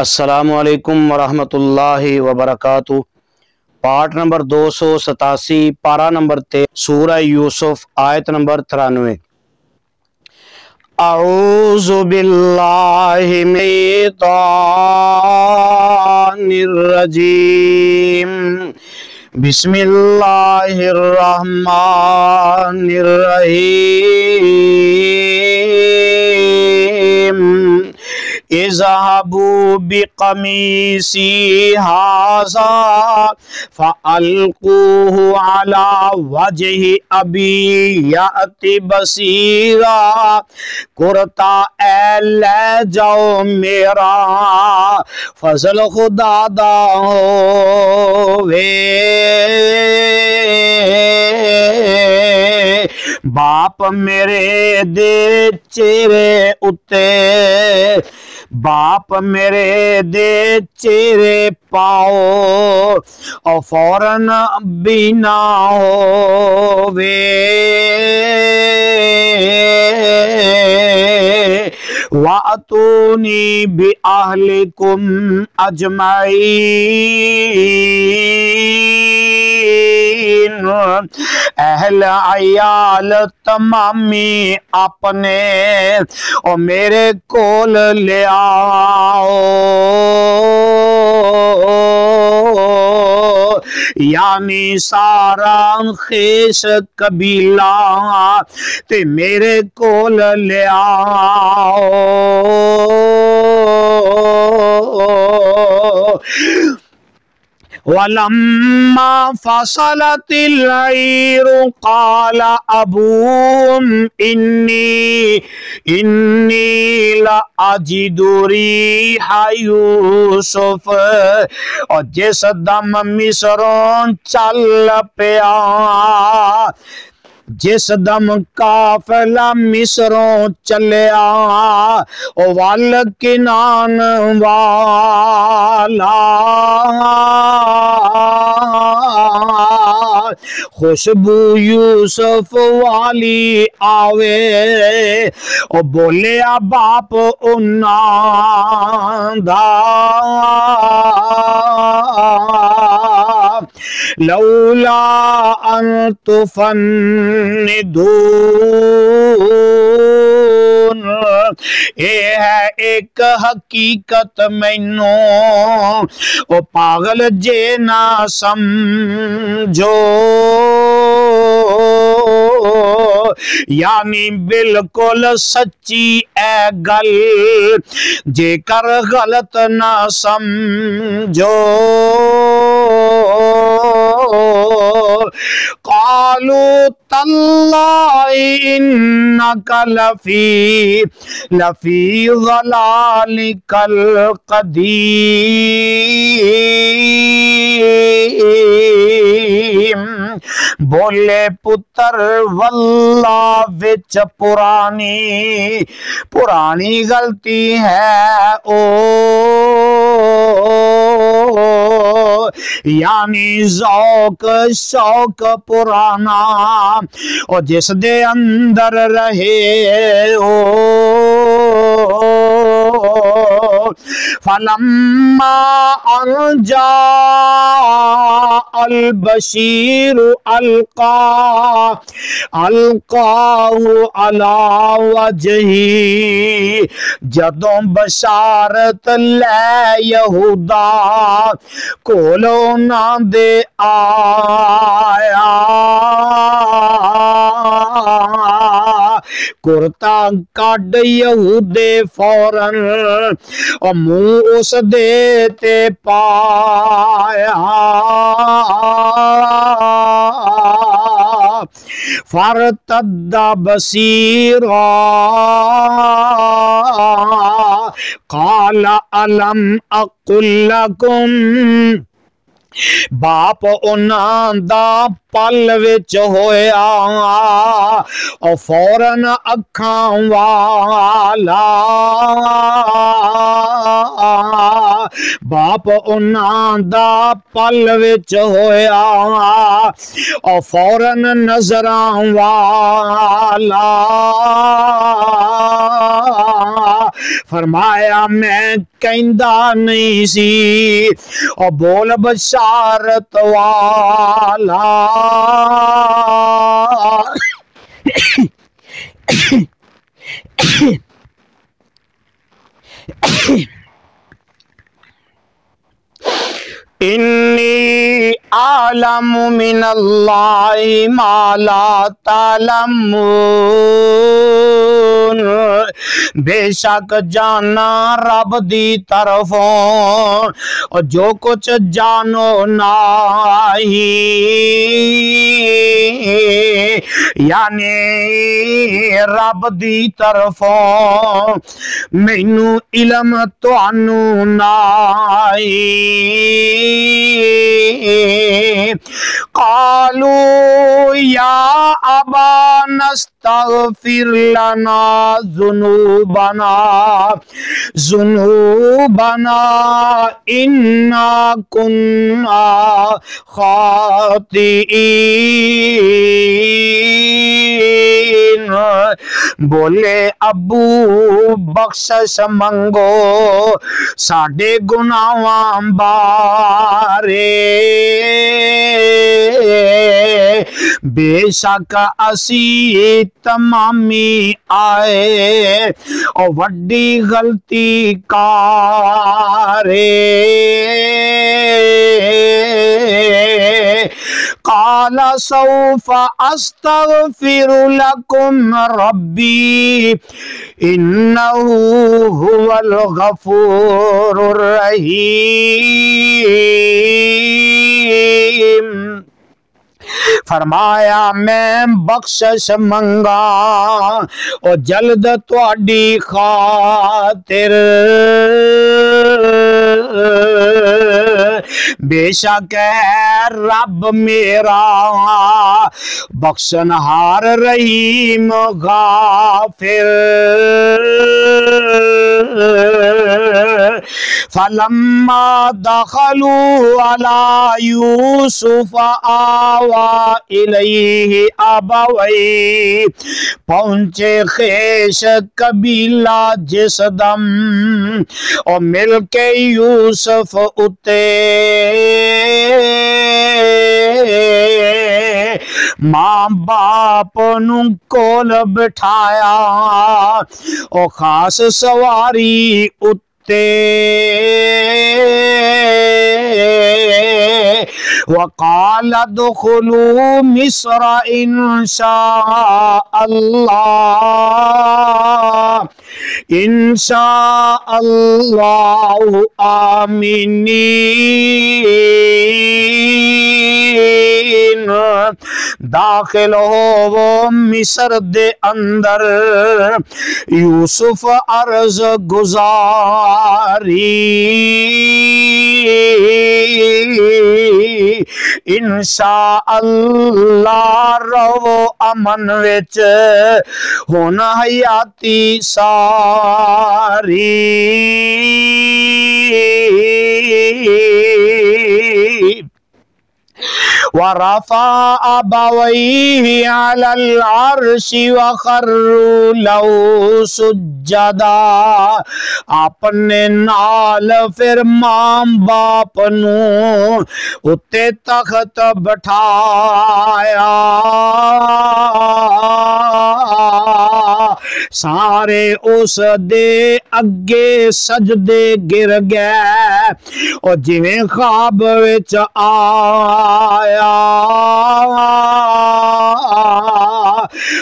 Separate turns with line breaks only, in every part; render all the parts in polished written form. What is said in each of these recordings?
السلام علیکم ورحمۃ اللہ وبرکاتہ۔ پارٹ نمبر 287، پارہ نمبر 13، سورہ یوسف، آیت نمبر 93۔ اعوذ باللہ من الشیطان الرجیم، بسم اللہ الرحمن الرحیم۔ اذهبوا بقمیصی ھذا فألقوه على وجه ابی یأت بصیرا۔ کرتا اے لے جاؤ میرا فضل خدا دا ہووے، باپ میرے دے چہرے اتے، باپ میرے دے چہرے پاؤ اور فوراً بینا ہووے۔ وَأْتُونِي بِأَهْلِكُمْ أَجْمَعِينَ، اہل عیال تمامی اپنے اور میرے کول لے آؤ، یعنی سارا خیش قبیلہ تے میرے کول لے آؤ۔ وَلَمَّا فَصَلَتِ الْعِيرُ قَالَ أَبُوهُمْ إِنِّي لَأَجِدُ رِيحَ يُوسُف۔ اور جس دم مصروں چل پیا، جس دم قافلہ مصروں چلیا، والکنان والا خوشبو یوسف والی آوے، اور بولیا باپ انہاں دا، لولا ان تفندون۔ اے ہے ایک حقیقت مینوں او پاگل جے نہ سمجھو، یعنی بالکل سچی اے گل جے کر غلط نہ سمجھو۔ قالوا تاللہ انک لفی ضلالک القدیم۔ بولے پتر واللہ وچ پرانی غلطی ہے او، یعنی ذوق شوق پرانا اور جس دے اندر رہے ہو۔ فلما ان جاء البشیر القاہ علی وجہی، جدوں بشارت لے یہودا کولو نہ دے آیا، کرتا کڈ یہودے فوراً اور منہ اس دے تے پایا، فارتد بصیرا قال الم اقل لکم۔ باپ انہاں دا پل وچ ہویا اور فوراً اکھاں والا، باپ انہاں دا پل وچ ہویا اور فوراً نظراں والا، فرمایا میں کہندا نہیں سی او بول بشارت والا انی اعلم من اللہ ما لا تعلمون بے شک جانا رب دی طرفوں اور جو کچھ جانو نہیں یعنی رب دی طرفوں مینو علم توانو نہیں قالوا یا ابا نستغفر لنا ذنوبنا انا كنا خاطئین بولے ابو بخشش منگو ساڈے گناہاں بارے بے شک اسی تمامی آئے اور وڈی غلطی کارے قال سوف استغفر لكم ربي انه هو الغفور الرحيم فرمایا میں بخشش منگا اور جلد تواڈی خاطر بے شک ہے رب میرا بخشنہار رحیم غافر فلما دخلوا على يوسف آوى إليه أبويه پہنچے خیش قبیلہ جس دم اور مل کے یوسف اتے ماں باپ نو کول بٹھایا اور خاص سواری اتے وقال ادخلوا مصر ان شاء اللہ آمینین داخل ہو مصر دے اندر یوسف عرض گزاری انشاءاللہ رو امن وچ ہونا حیاتی ساری ورفع أبويه على العرش وخروا له سجدا اپنے نال پھر ماں باپ نو اتے تخت بٹھایا سارے اس دے اگے سجدے گر گئے اور جویں خواب وچ آیا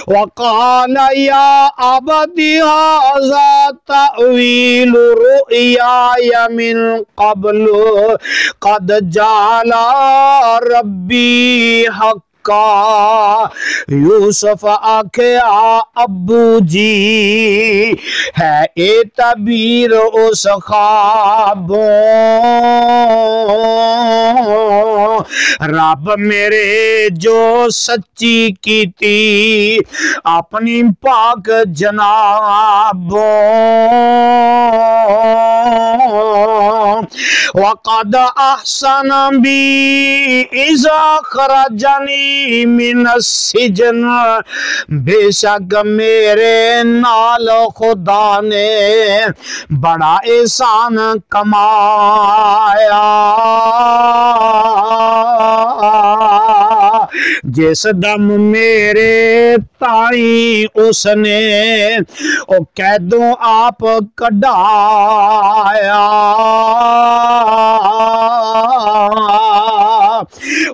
وقال يا أبت هذا تأويل رؤياي من قبل قد جعل ربي حقا یوسف آکھیا ابو جی ہے اے تعبیر اس خوابوں رب میرے جو سچی کیتی اپنی پاک جنابوں وقد احسن بی اذا خرجنی من السجن، بے شک میرے نال خدا نے بڑا احسان کمایا، جس دم میرے تائیں اس نے او قیدوں آپ کڈایا،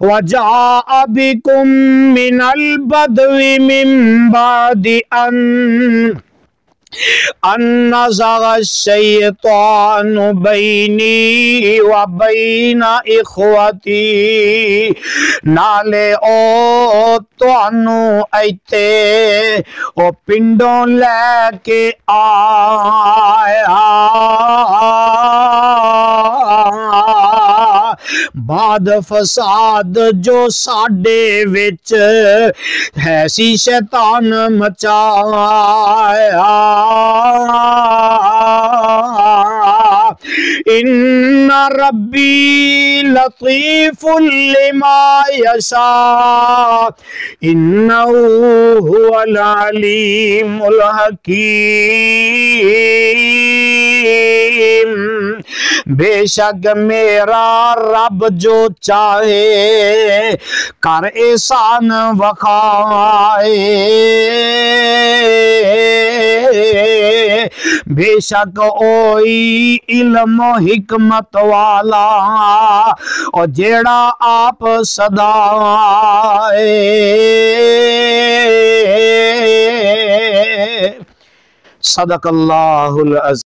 وَجَاءَ بِكُم مِّنَ الْبَدْوِ مِن بَعْدِ أَن نَزَغَ الشَّيْطَانُ بَيْنِي وَبَيْنَ إِخْوَتِي، نالے او تانوں ایتے او پنڈوں لے کے آیا، بعد فساد جو ساڈے وچ ہے سی شیطان مچایا، ان ربی لطیف لما یشاء انہ هو العلیم الحکیم، بے شک میرا رب جو چاہے کر احسان وکھائے، بے شک اوئی علم و حکمت والا اور جیڑا آپ صدائے، صدق اللہ العظیم۔